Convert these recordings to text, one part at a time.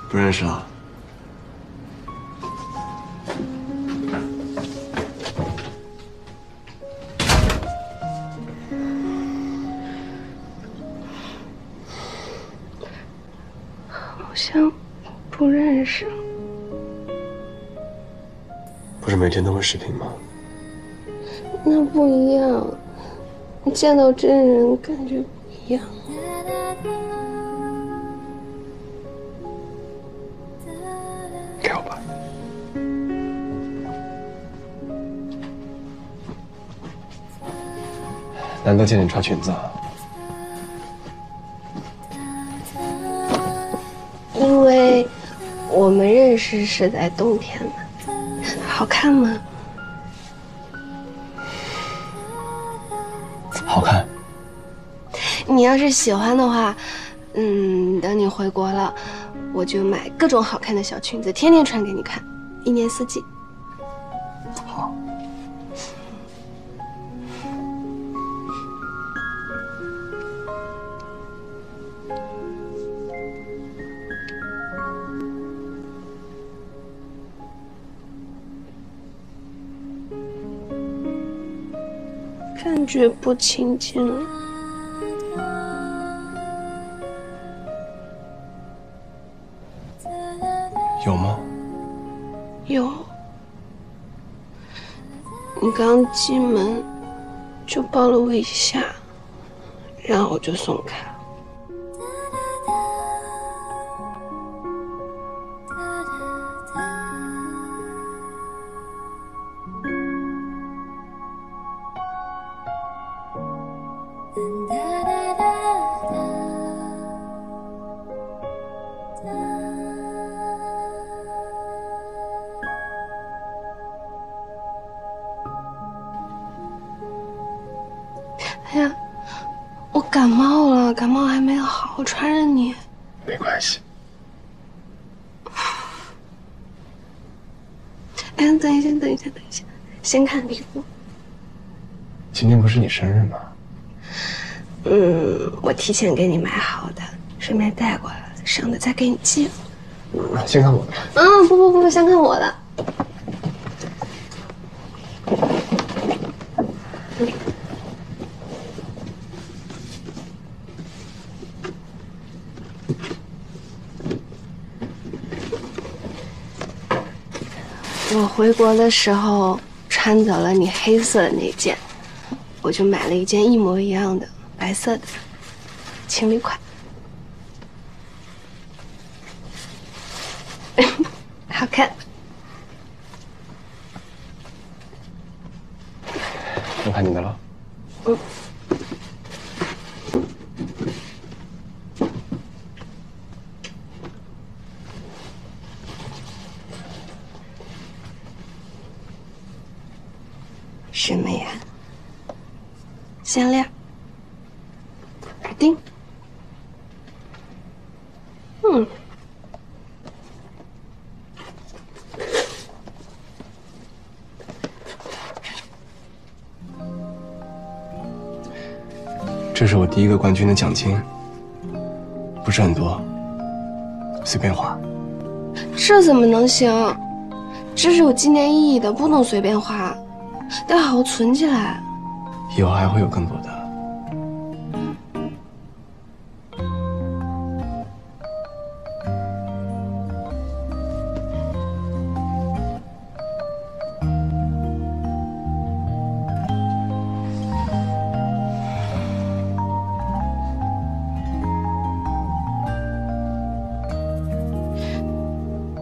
不认识了。好像不认识。不是每天都会视频吗？那不一样，你见到真人感觉不一样。给我吧。难得见你穿裙子啊。因为我们认识是在冬天嘛，好看吗？好看。你要是喜欢的话，等你回国了，我就买各种好看的小裙子，天天穿给你看，一年四季。好。感觉不亲近了。有吗？有。你刚进门就抱了我一下，然后我就松开了。哎呀，我感冒了，感冒还没好，我传染你。没关系。哎，等一下，先看礼物。今天不是你生日吗？我提前给你买好的，顺便带过来了，省得再给你寄了。先看我的。不，先看我的。我回国的时候穿走了你黑色的那件，我就买了一件一模一样的白色的，情侣款。好看。我看你的了。什么呀？项链、耳钉。这是我第一个冠军的奖金，不是很多，随便花。这怎么能行？这是有纪念意义的，不能随便花，得好好存起来。以后还会有更多的。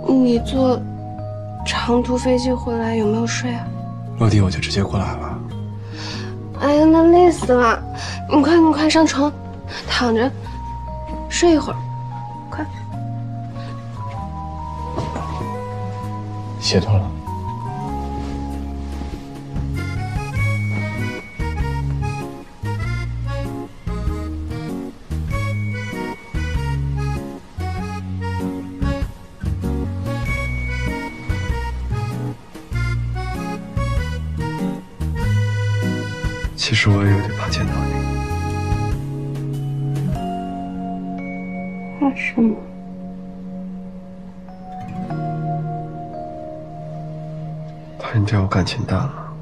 你坐长途飞机回来有没有睡啊？落地我就直接过来了。哎呀，那累死了！你快上床，躺着睡一会儿，快。鞋脱了。其实我也有点怕见到你。怕什么？怕你对我感情淡了，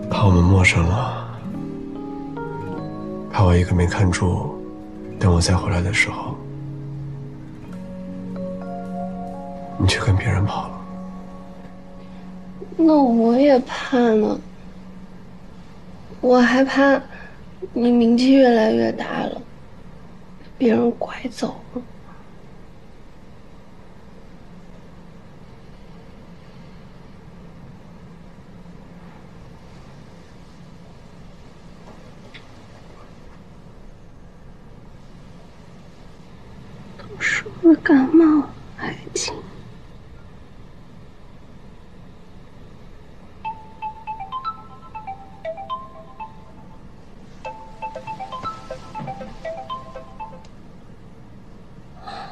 怕我们陌生了，怕我一个没看住，等我再回来的时候，你却跟别人跑了。那我也怕呢，我还怕你名气越来越大了，被别人拐走了。都说了感冒爱情。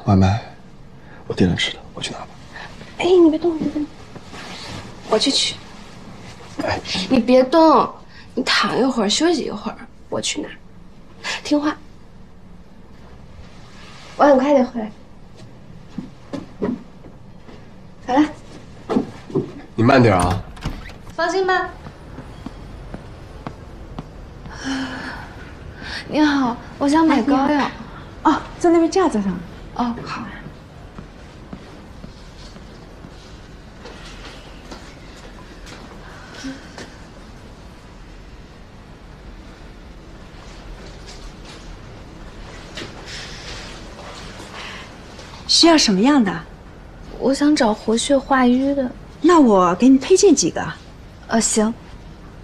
外卖，我点了吃的，我去拿吧。哎，你别动，你别动，我去取。哎，你别动，你躺一会儿，休息一会儿，我去拿。听话，我很快就回来。好了，你慢点啊。放心吧。你好，我想买膏药。哦，在那边架子上。哦，好。需要什么样的？我想找活血化瘀的。那我给你推荐几个。行。